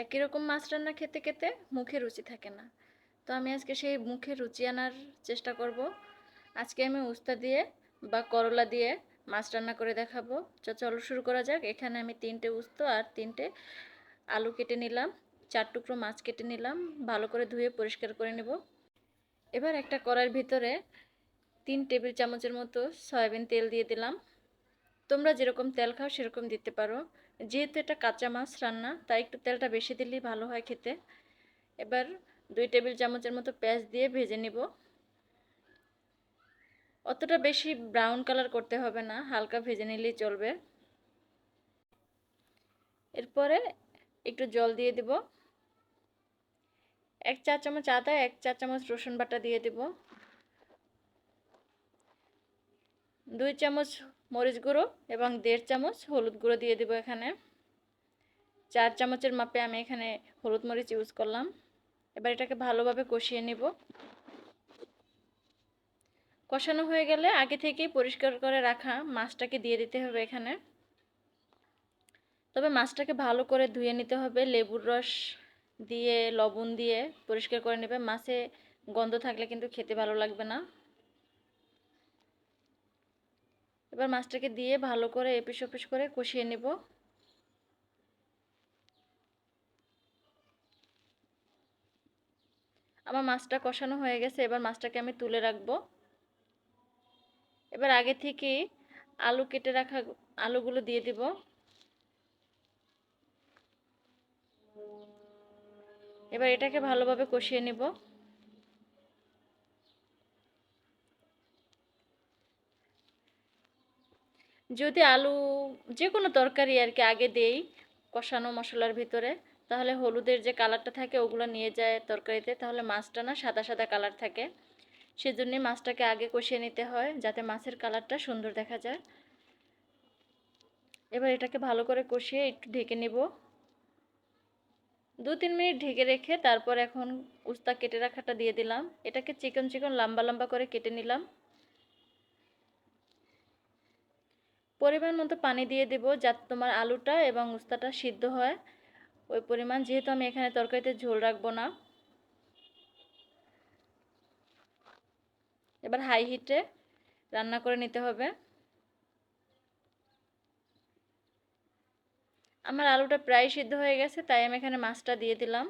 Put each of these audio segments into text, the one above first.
একই রকম মাছ রান্না খেতে খেতে মুখে রুচি থাকে না। তো আমি আজকে সেই মুখে রুচি আনার চেষ্টা করব। আজকে আমি উস্তা দিয়ে বা করলা দিয়ে মাছ রান্না করে দেখাবো। চলো শুরু করা যাক। এখানে আমি 3টে উস্তা আর 3টে আলু কেটে নিলাম, 4 টুকরো মাছ কেটে নিলাম, ভালো করে ধুয়ে পরিষ্কার করে নেব। এবার একটা কড়াইয়ের ভিতরে 3 টেবিল চামচের মতো সয়াবিন তেল দিয়ে দিলাম। তোমরা যেরকম তেল খাও সেরকম দিতে পারো। যেহেতু এটা কাঁচা মাছ রান্না, তাই একটু তেলটা বেশি দিলেই ভালো হয় খেতে। এবার 2 টেবিল চামচের মতো পেঁয়াজ দিয়ে ভেজে নিব। অতটা বেশি ব্রাউন কালার করতে হবে না, হালকা ভেজে নিলেই চলবে। এরপরে একটু জল দিয়ে দিব। 1 চা চামচ আদা, 1 চা চামচ রসুন বাটা দিয়ে দিব। 2 চামচ মরিচ গুঁড়ো এবং 1.5 চামচ হলুদ গুঁড়ো দিয়ে দিব এখানে। 4 চামচের মাপে আমি এখানে হলুদ মরিচ ইউজ করলাম। এবার এটাকে ভালোভাবে কষিয়ে নিব। কষানো হয়ে গেলে আগে থেকেই পরিষ্কার করে রাখা মাছটাকে দিয়ে দিতে হবে এখানে। তবে মাছটাকে ভালো করে ধুয়ে নিতে হবে, লেবুর রস দিয়ে লবণ দিয়ে পরিষ্কার করে নেবে। মাছে গন্ধ থাকলে কিন্তু খেতে ভালো লাগবে না। এবার মাছটাকে দিয়ে ভালো করে এপিস ওপিস করে কষিয়ে নেব। আমার মাছটা কষানো হয়ে গেছে, এবার মাছটাকে আমি তুলে রাখবো। এবার আগে থেকে আলু কেটে রাখা আলুগুলো দিয়ে দিব। এবার এটাকে ভালোভাবে কষিয়ে নিব। যদি আলু যে কোনো তরকারি আর কি আগে দেই কষানো মশলার ভিতরে, তাহলে হলুদের যে কালারটা থাকে ওগুলো নিয়ে যায় তরকারিতে, তাহলে মাছটা না সাদা সাদা কালার থাকে। সেজন্য মাছটাকে আগে কষিয়ে নিতে হয় যাতে মাছের কালারটা সুন্দর দেখা যায়। এবার এটাকে ভালো করে কষিয়ে একটু ঢেকে নেব। 2-3 মিনিট ঢেকে রেখে তারপর এখন উস্তা কেটে রাখাটা দিয়ে দিলাম। এটাকে চিকন চিকন লম্বা লম্বা করে কেটে নিলাম। পরিমাণ মতো পানি দিয়ে দেব যাতে তোমার আলুটা এবং উস্তাটা সিদ্ধ হয় ওই পরিমাণ, যেহেতু আমি এখানে তরকারিতে ঝোল রাখবো না। এবার হাই হিটে রান্না করে নিতে হবে। আমার আলুটা প্রায় সিদ্ধ হয়ে গেছে, তাই আমি এখানে মাছটা দিয়ে দিলাম।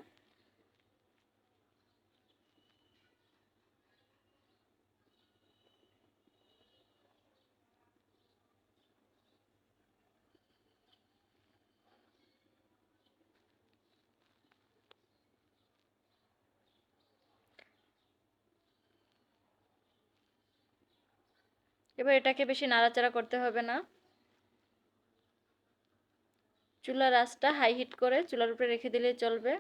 এবার এটাকে বেশি নাড়াচাড়া করতে হবে না। চুলার আঁচটা হাই হিট করে চুলার উপরে রেখে দিলেই চলবে।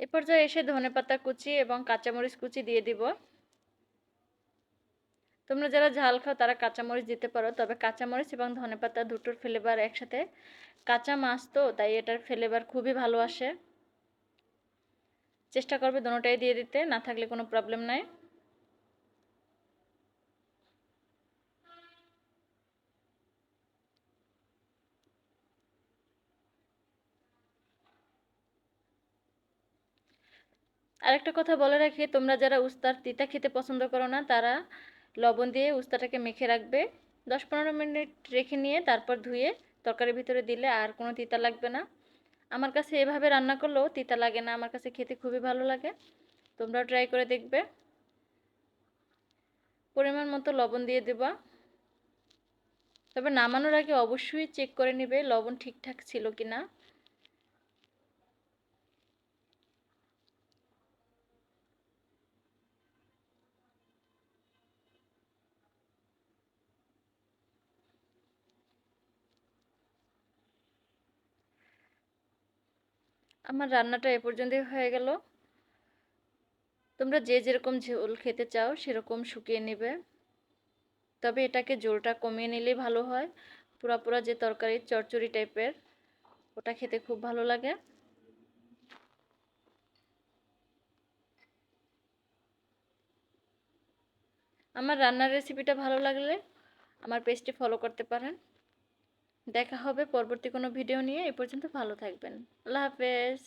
এ পর্যায়ে এসে ধনেপাতা কুচি এবং কাঁচামরিচ কুচি দিয়ে দিব। তোমরা যারা ঝাল খাও তারা কাঁচামরিচ দিতে পারো, তবে কাঁচামরিচ এবং ধনেপাতা দুটোর ফ্লেভার একসাথে, কাঁচা মাছ তো তাই এটার ফ্লেভার খুবই ভালো আসে। চেষ্টা করবে দুটোটাই দিয়ে দিতে, না থাকলে কোনো প্রবলেম নাই। আরেকটা কথা বলে রাখি, তোমরা যারা উস্তার তিতা খেতে পছন্দ করো না তারা লবণ দিয়ে উস্তাটাকে মেখে রাখবে। 10-15 মিনিট রেখে নিয়ে তারপর ধুয়ে তরকারির ভিতরে দিলে আর কোনো তিতা লাগবে না। আমার কাছে এভাবে রান্না করলেও তিতা লাগে না, আমার কাছে খেতে খুবই ভালো লাগে। তোমরাও ট্রাই করে দেখবে। পরিমাণ মতো লবণ দিয়ে দেবা। তবে নামানোর আগে অবশ্যই চেক করে নেবে লবণ ঠিকঠাক ছিল কিনা। আমার রান্নাটা এ পর্যন্তই হয়ে গেল। তোমরা যে যেরকম ঝোল খেতে চাও সেরকম শুকিয়ে নেবে। তবে এটাকে ঝোলটা কমিয়ে নিলেই ভালো হয়। পুরা পুরা যে তরকারি চচ্চড়ি টাইপের, ওটা খেতে খুব ভালো লাগে। আমার রান্নার রেসিপিটা ভালো লাগলে আমার পেজটি ফলো করতে পারেন। দেখা হবে পরবর্তী কোনো ভিডিও নিয়ে। এ পর্যন্ত ভালো থাকবেন। আল্লাহ হাফেজ।